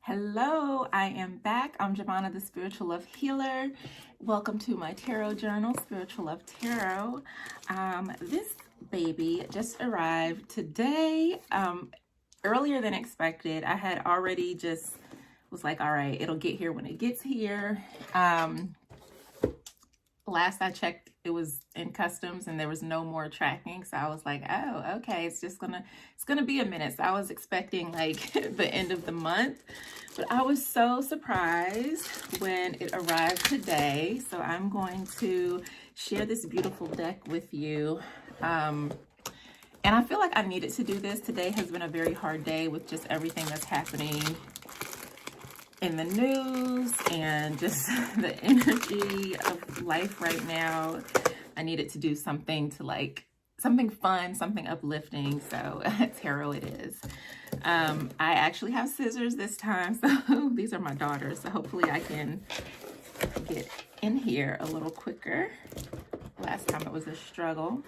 Hello, I am back. I'm Jovhannah, the Spiritual Love Healer. Welcome to my tarot journal, Spiritual Love Tarot. This baby just arrived today, earlier than expected. I had already just was like, all right, it'll get here when it gets here. Last I checked, it was in customs and there was no more tracking. So I was like, oh, okay, it's gonna be a minute. So I was expecting like the end of the month, but I was so surprised when it arrived today. So I'm going to share this beautiful deck with you. And I feel like I needed to do this. Today has been a very hard day with just everything that's happening in the news and just the energy of life right now. I needed to do something to something fun, something uplifting. So tarot it is. I actually have scissors this time. So these are my daughters. So hopefully I can get in here a little quicker. Last time it was a struggle.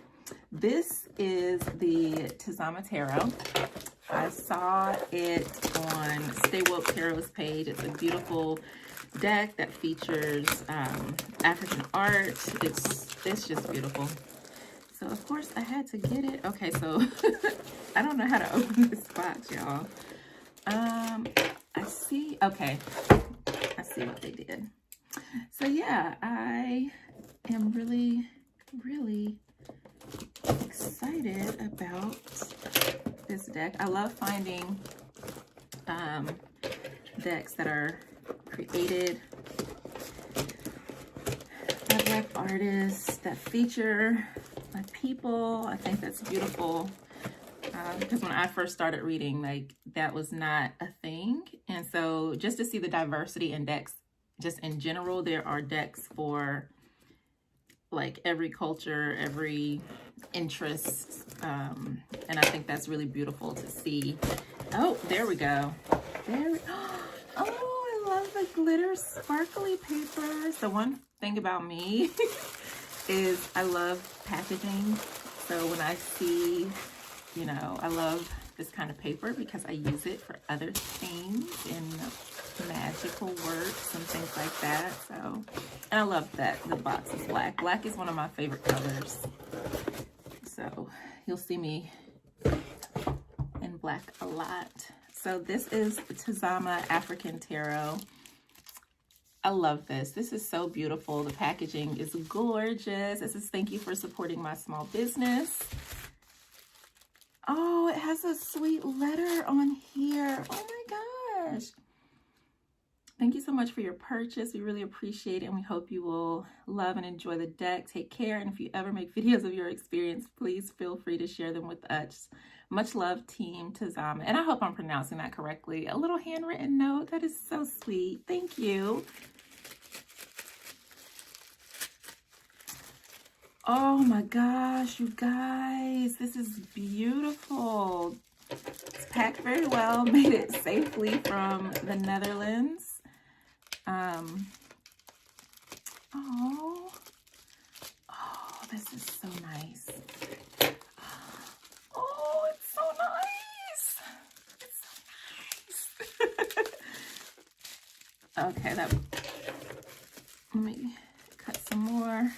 This is the Tazama Tarot. I saw it on Stay Woke Tarot's page. It's a beautiful deck that features African art. It's just beautiful. So of course I had to get it. Okay, so I don't know how to open this box, y'all. I see. Okay, I see what they did. So yeah, I am really excited about this deck. I love finding decks that are created by Black artists that feature Black people. I think that's beautiful because when I first started reading, like, that was not a thing. And so just to see the diversity in decks, just in general, there are decks for like every culture, every interest, and I think that's really beautiful to see. Oh, there we go. Oh, I love the glitter sparkly paper. So one thing about me is I love packaging. So when I see, you know, I love this kind of paper because I use it for other things in magical works and things like that. So, and I love that the box is black. Black is one of my favorite colors. So you'll see me in black a lot. So this is the Tazama African Tarot. I love this. This is so beautiful. The packaging is gorgeous. It says, thank you for supporting my small business. Oh, it has a sweet letter on here. Oh my gosh. Thank you so much for your purchase. We really appreciate it, and we hope you will love and enjoy the deck. Take care, and if you ever make videos of your experience, please feel free to share them with us. Much love, Team Tazama. And I hope I'm pronouncing that correctly. A little handwritten note. That is so sweet. Thank you. Oh my gosh, you guys. This is beautiful. It's packed very well. Made it safely from the Netherlands. Oh, this is so nice. Oh, it's so nice. It's so nice. Okay, let me cut some more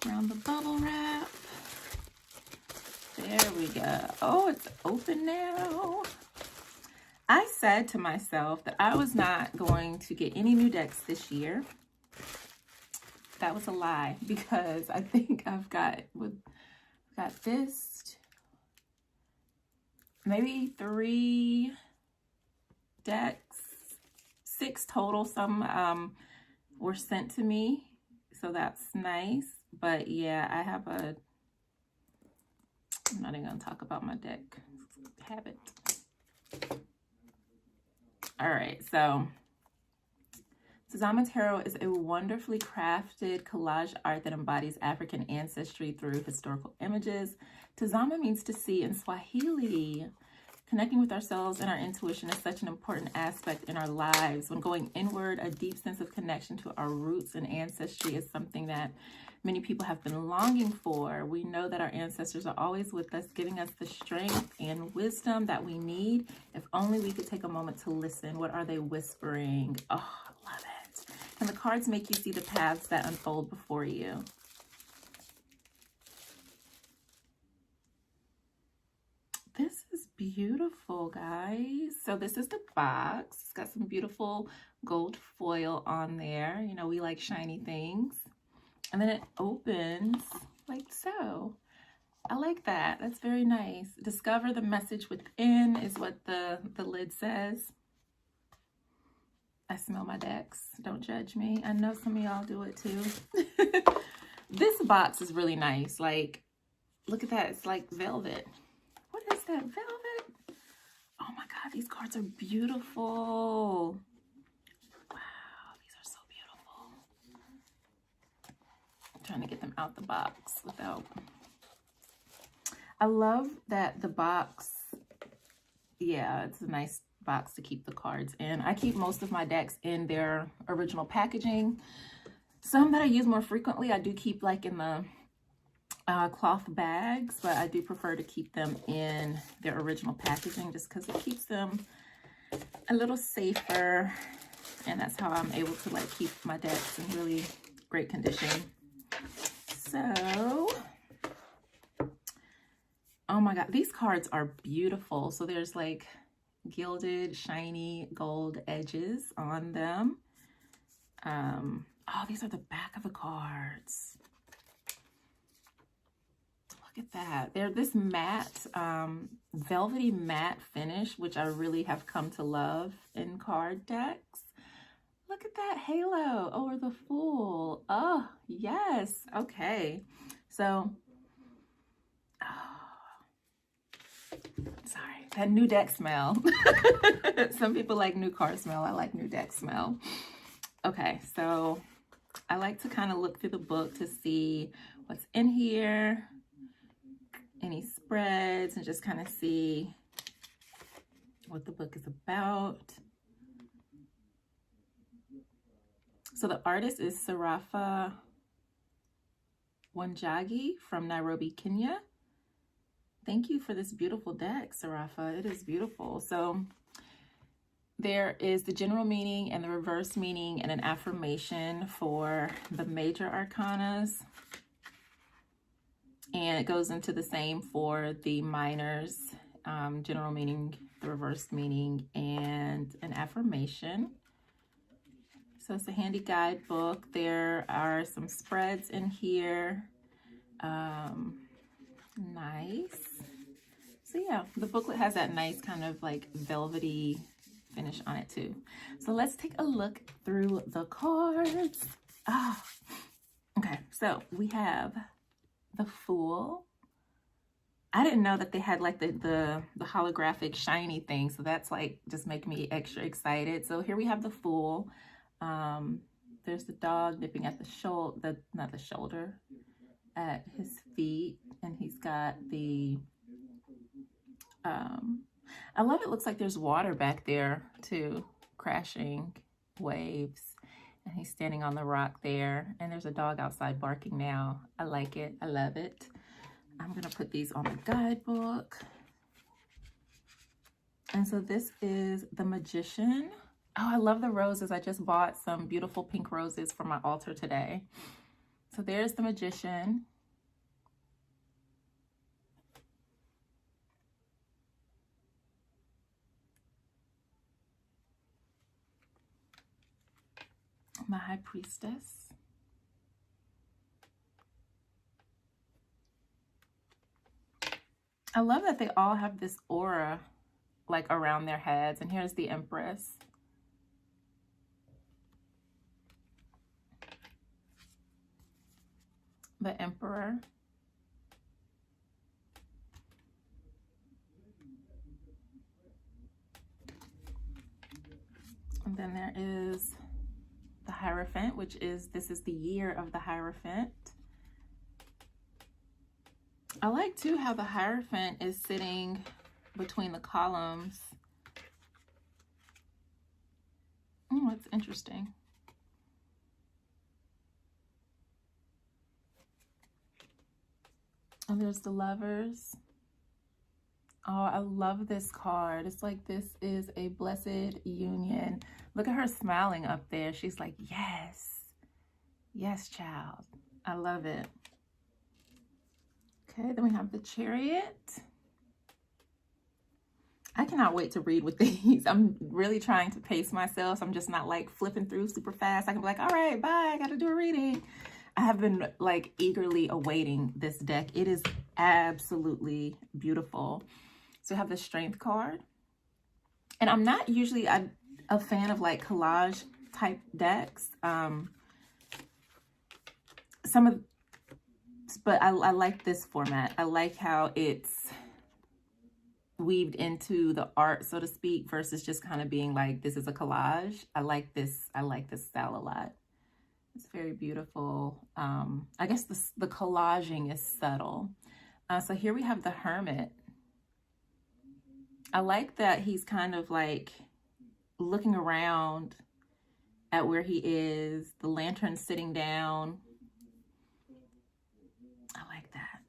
around the bubble wrap. There we go. Oh, it's open now. I said to myself that I was not going to get any new decks this year. That was a lie, because I think I've got this, maybe 3 decks, 6 total. Some were sent to me, so that's nice. But yeah, I'm not even gonna talk about my deck habit. All right, so Tazama Tarot is a wonderfully crafted collage art that embodies African ancestry through historical images. Tazama means to see in Swahili. Connecting with ourselves and our intuition is such an important aspect in our lives. When going inward, a deep sense of connection to our roots and ancestry is something that many people have been longing for. We know that our ancestors are always with us, giving us the strength and wisdom that we need. If only we could take a moment to listen. What are they whispering? Oh, I love it. And the cards make you see the paths that unfold before you. This is beautiful, guys. So this is the box. It's got some beautiful gold foil on there. You know, we like shiny things. And then it opens like so. I like that. That's very nice. Discover the message within is what the lid says. I smell my decks. Don't judge me. I know some of y'all do it too. This box is really nice. Like, look at that. It's like velvet. What is that? Velvet? Oh my God, these cards are beautiful. Wow, these are so beautiful. I'm trying to get them out the box without... I love that the box, yeah, it's a nice box to keep the cards in. I keep most of my decks in their original packaging. Some that I use more frequently, I do keep like in the cloth bags, but I do prefer to keep them in their original packaging just because it keeps them a little safer, and that's how I'm able to like keep my decks in really great condition. So, oh my God, these cards are beautiful. So there's like gilded, shiny gold edges on them. Oh, these are the back of the cards. Look at that. They're this matte, velvety matte finish, which I really have come to love in card decks. Look at that halo over the Fool. Oh, yes. Okay. So, sorry, that new deck smell. Some people like new card smell. I like new deck smell. Okay, so I like to kind of look through the book to see what's in here, any spreads, and just kind of see what the book is about. So the artist is Sarafa Wanjagi from Nairobi, Kenya. Thank you for this beautiful deck, Sarafa. It is beautiful. So there is the general meaning and the reverse meaning and an affirmation for the major arcanas. And it goes into the same for the minors, general meaning, the reverse meaning, and an affirmation. So it's a handy guidebook. There are some spreads in here. Nice. So yeah, the booklet has that nice kind of like velvety finish on it too. So let's take a look through the cards. Ah, okay, so we have the Fool. I didn't know that they had like the holographic shiny thing, so that's like just making me extra excited. So here we have the Fool. There's the dog nipping at the shoulder, not the shoulder, at his feet, and he's got the I love it. Looks like there's water back there too, crashing waves, and he's standing on the rock there, and there's a dog outside barking now. I like it. I love it. I'm gonna put these on the guidebook. And so this is the Magician. Oh, I love the roses. I just bought some beautiful pink roses for my altar today. So there's the Magician. My High Priestess. I love that they all have this aura like around their heads. And here's the Empress. The Emperor. And then there is the Hierophant, which is, this is the year of the Hierophant. I like too how the Hierophant is sitting between the columns. Oh, that's interesting. And there's the Lovers. Oh, I love this card. It's like this is a blessed union. Look at her smiling up there. She's like, yes. Yes, child. I love it. Okay, then we have the Chariot. I cannot wait to read with these. I'm really trying to pace myself. So I'm just not like flipping through super fast. I can be like, all right, bye. I got to do a reading. I have been like eagerly awaiting this deck. It is absolutely beautiful. So we have the Strength card. And I'm not usually a fan of like collage type decks. But I like this format. I like how it's weaved into the art, so to speak, versus just kind of being like, this is a collage. I like this style a lot. It's very beautiful. I guess the collaging is subtle. So here we have the Hermit. I like that he's kind of like looking around at where he is, the lantern sitting down. I like that.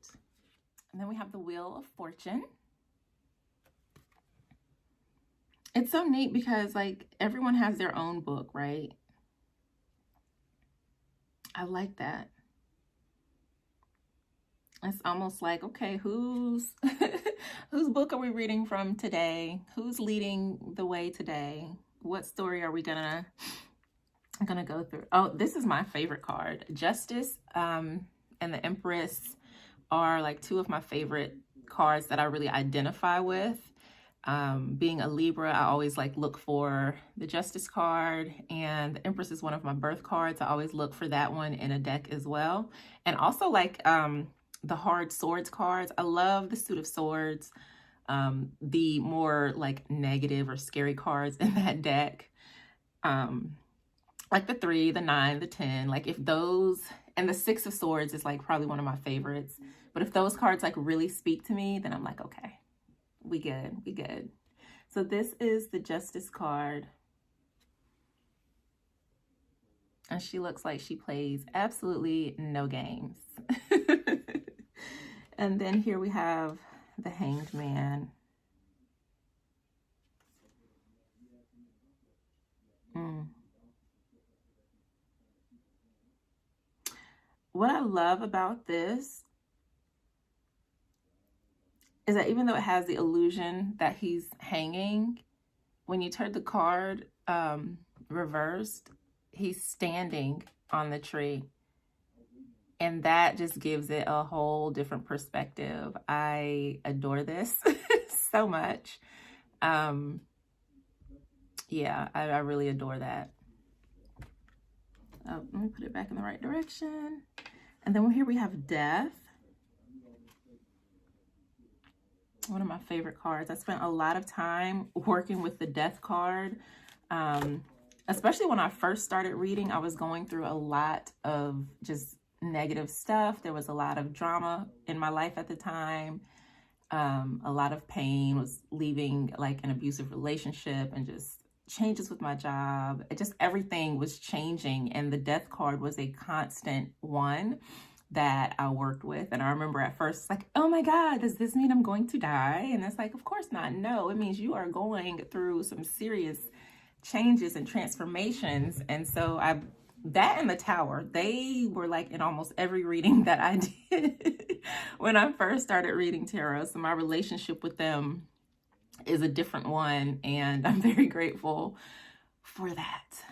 And then we have the Wheel of Fortune. It's so neat because like everyone has their own book, right? I like that. It's almost like, okay, whose book are we reading from today? Who's leading the way today? What story are we gonna go through? Oh, this is my favorite card. Justice and the Empress are like two of my favorite cards that I really identify with. Being a Libra, I always like look for the Justice card, and the Empress is one of my birth cards. I always look for that one in a deck as well. And also like the Hard Swords cards. I love the Suit of Swords, the more like negative or scary cards in that deck. Like the 3, the 9, the 10, like if those, and the 6 of Swords is like probably one of my favorites. But if those cards like really speak to me, then I'm like, okay, we good. So this is the Justice card. And she looks like she plays absolutely no games. And then here we have the Hanged Man. What I love about this is that even though it has the illusion that he's hanging, when you turn the card reversed, he's standing on the tree. And that just gives it a whole different perspective. I adore this so much. Yeah, I really adore that. Oh, let me put it back in the right direction. And then here we have Death. One of my favorite cards. I spent a lot of time working with the Death card. Especially when I first started reading, I was going through a lot of just negative stuff. There was a lot of drama in my life at the time. A lot of pain, was leaving like an abusive relationship and just changes with my job. Everything was changing, and the Death card was a constant one that I worked with. And I remember at first like, oh my God, does this mean I'm going to die? And it's like, of course not. No, it means you are going through some serious changes and transformations. And so that and the Tower, they were like in almost every reading that I did when I first started reading tarot. So my relationship with them is a different one, and I'm very grateful for that,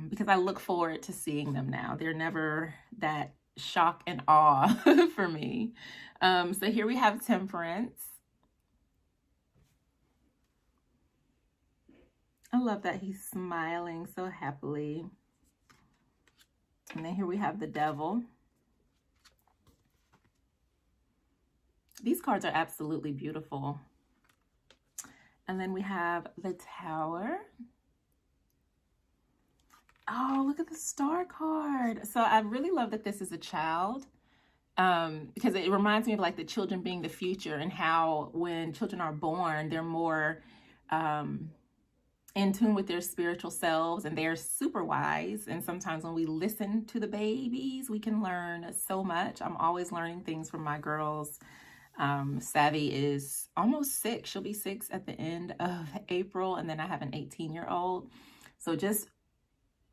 because I look forward to seeing them now. They're never that shock and awe for me. So here we have Temperance. I love that he's smiling so happily. And then here we have the Devil. These cards are absolutely beautiful. And then we have the Tower. Oh, look at the Star card. So I really love that this is a child. because it reminds me of like the children being the future, and how when children are born, they're more in tune with their spiritual selves, and they're super wise. And sometimes when we listen to the babies, we can learn so much. I'm always learning things from my girls. Savvy is almost 6. She'll be 6 at the end of April. And then I have an 18-year-old. So just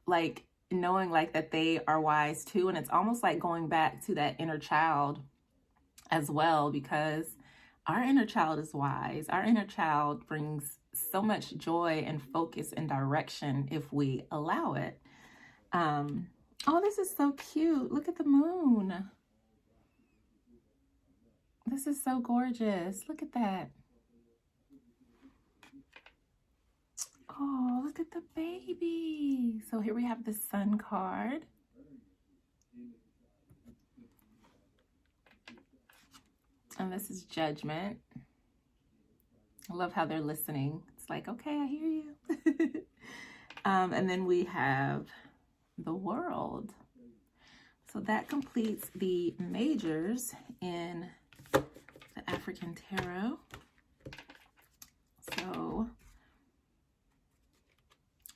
like knowing like that they are wise too. And it's almost like going back to that inner child as well, because our inner child is wise. Our inner child brings so much joy and focus and direction if we allow it. Oh, this is so cute. Look at the moon. This is so gorgeous. Look at that. Oh, look at the baby. So here we have the sun card. And this is judgment. I love how they're listening. It's like, okay, I hear you. And then we have the world. So that completes the majors in the African tarot. So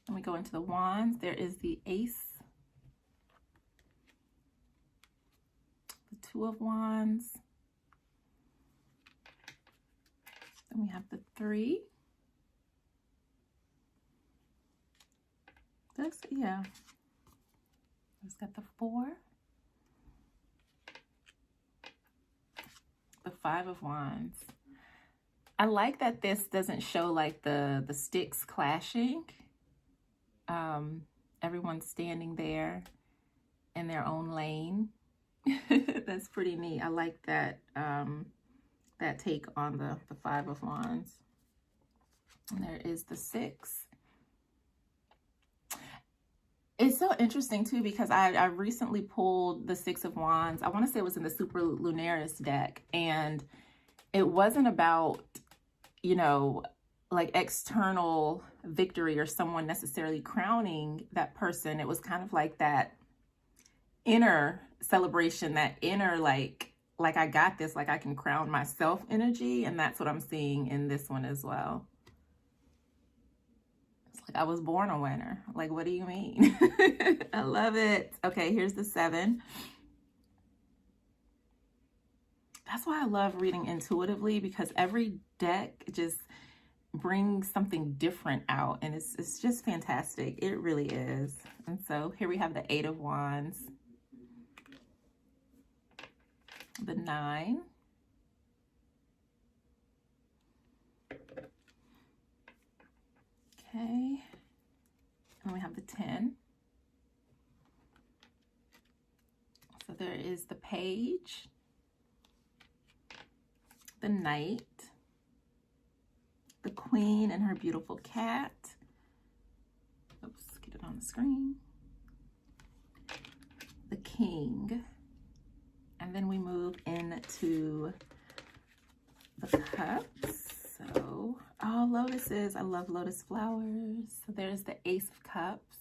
when we go into the wands, there is the Ace, the Two of Wands, then we have the 3. Yeah. It's got the 4, the 5 of Wands. I like that this doesn't show like the sticks clashing. Everyone's standing there in their own lane. That's pretty neat. I like that that take on the 5 of Wands. And there is the 6. It's so interesting too, because I recently pulled the 6 of Wands. I want to say it was in the Super Lunaris deck, and it wasn't about, you know, like external victory or someone necessarily crowning that person. It was kind of like that inner celebration, that inner like I got this, like I can crown myself energy. And that's what I'm seeing in this one as well. It's like I was born a winner. Like, what do you mean? I love it. Okay, here's the 7. That's why I love reading intuitively, because every deck just brings something different out, and it's just fantastic. It really is. And so here we have the 8 of Wands, the 9, okay, and we have the 10. So there is the Page, the Knight, the Queen and her beautiful cat. Oops, get it on the screen. The King. And then we move into the Cups. So, oh, lotuses. I love lotus flowers. So there's the Ace of Cups.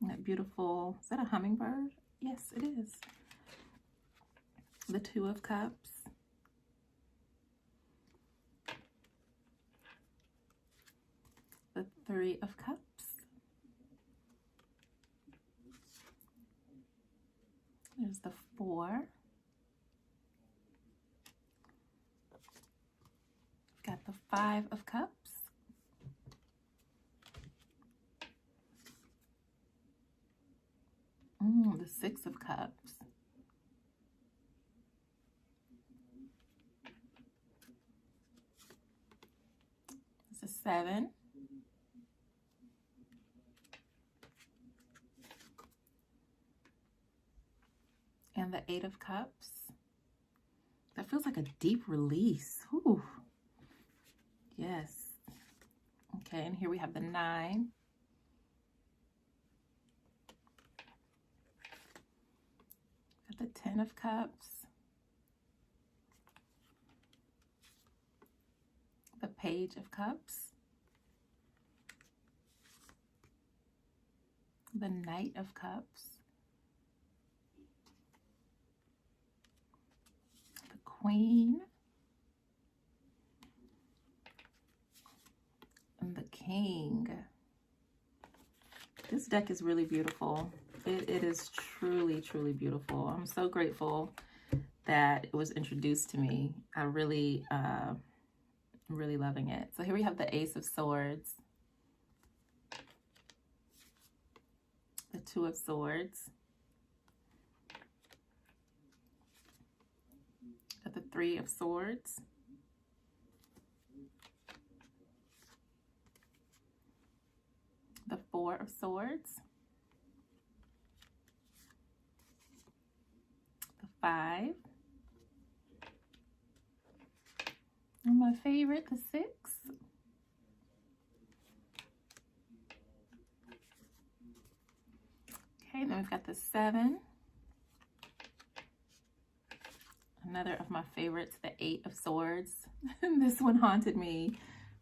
That beautiful, is that a hummingbird? Yes, it is. The 2 of Cups. The 3 of Cups. There's the 4. Got the 5 of Cups. The 6 of Cups. It's a 7. And the 8 of Cups. That feels like a deep release. Whew. Yes. Okay, and here we have the 9. Got the 10 of Cups. The Page of Cups. The Knight of Cups. Queen, and the King. This deck is really beautiful. It is truly, truly beautiful. I'm so grateful that it was introduced to me. I really, really loving it. So here we have the Ace of Swords, the Two of Swords, the Three of Swords, the Four of Swords, the Five, and my favorite, the Six. Okay, then we've got the Seven. Another of my favorites, the Eight of Swords. This one haunted me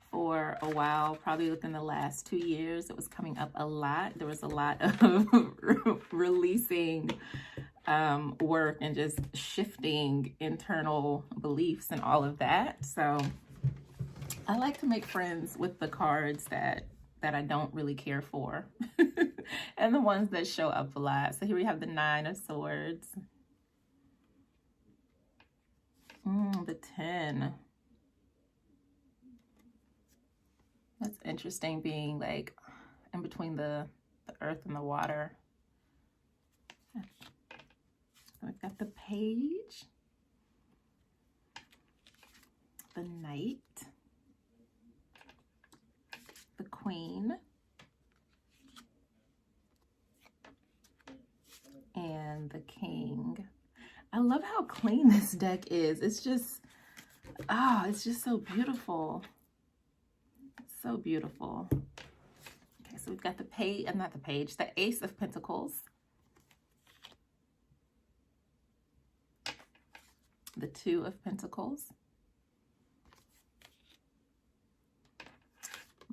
for a while, probably within the last 2 years. It was coming up a lot. There was a lot of releasing work and just shifting internal beliefs and all of that. So I like to make friends with the cards that I don't really care for and the ones that show up a lot. So here we have the Nine of Swords, the 10. That's interesting, being like in between the earth and the water. So we've got the Page, the Knight, the Queen, and the King. I love how clean this deck is. It's just, it's just so beautiful. So beautiful. Okay, so we've got the Page, not the Page, the Ace of Pentacles, the Two of Pentacles,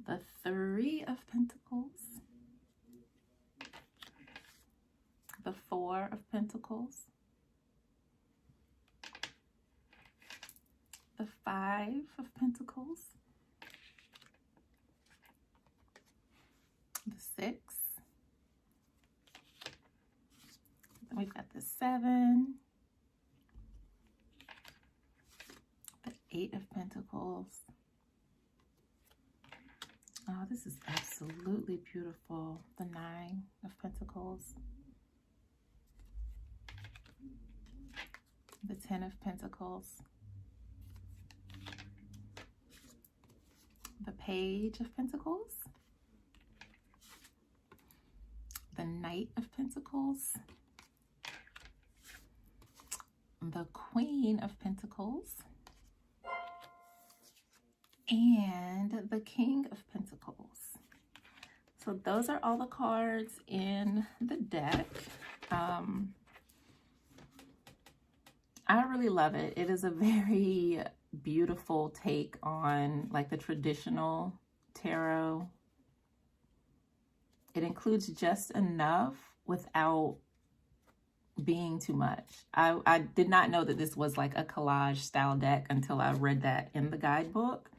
the Three of Pentacles, the Four of Pentacles, the Five of Pentacles, the Six, then we've got the Seven, the Eight of Pentacles. Oh, this is absolutely beautiful. The Nine of Pentacles, the Ten of Pentacles, the Page of Pentacles, the Knight of Pentacles, the Queen of Pentacles, and the King of Pentacles. So those are all the cards in the deck. I really love it. It is a very beautiful take on like the traditional tarot. It includes just enough without being too much. I did not know that this was like a collage style deck until I read that in the guidebook.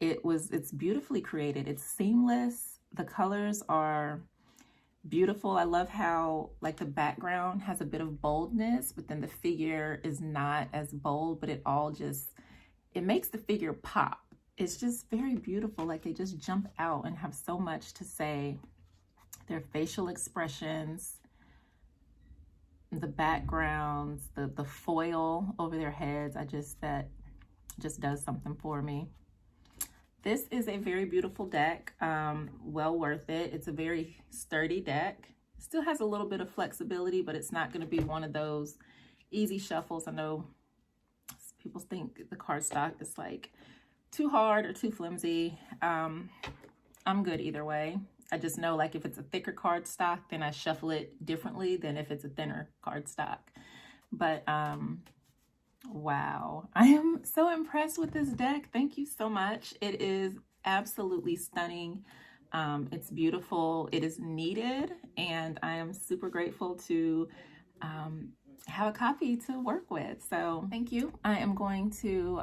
It's beautifully created. It's seamless. The colors are beautiful. I love how like the background has a bit of boldness, but then the figure is not as bold, but it makes the figure pop. It's just very beautiful. Like they just jump out and have so much to say. Their facial expressions, the backgrounds, the foil over their heads, that just does something for me. This is a very beautiful deck, well worth it. It's a very sturdy deck. Still has a little bit of flexibility, but it's not going to be one of those easy shuffles. I know people think the cardstock is like too hard or too flimsy. I'm good either way. I just know like if it's a thicker cardstock, then I shuffle it differently than if it's a thinner cardstock. But wow, I am so impressed with this deck. Thank you so much. It is absolutely stunning. It's beautiful. It is needed, and I am super grateful to have a copy to work with. So thank you. I am going to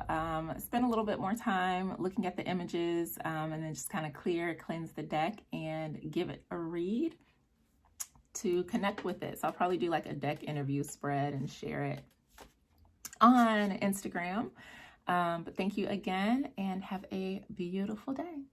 spend a little bit more time looking at the images and then just kind of cleanse the deck and give it a read to connect with it. So I'll probably do like a deck interview spread and share it on Instagram. But thank you again and have a beautiful day.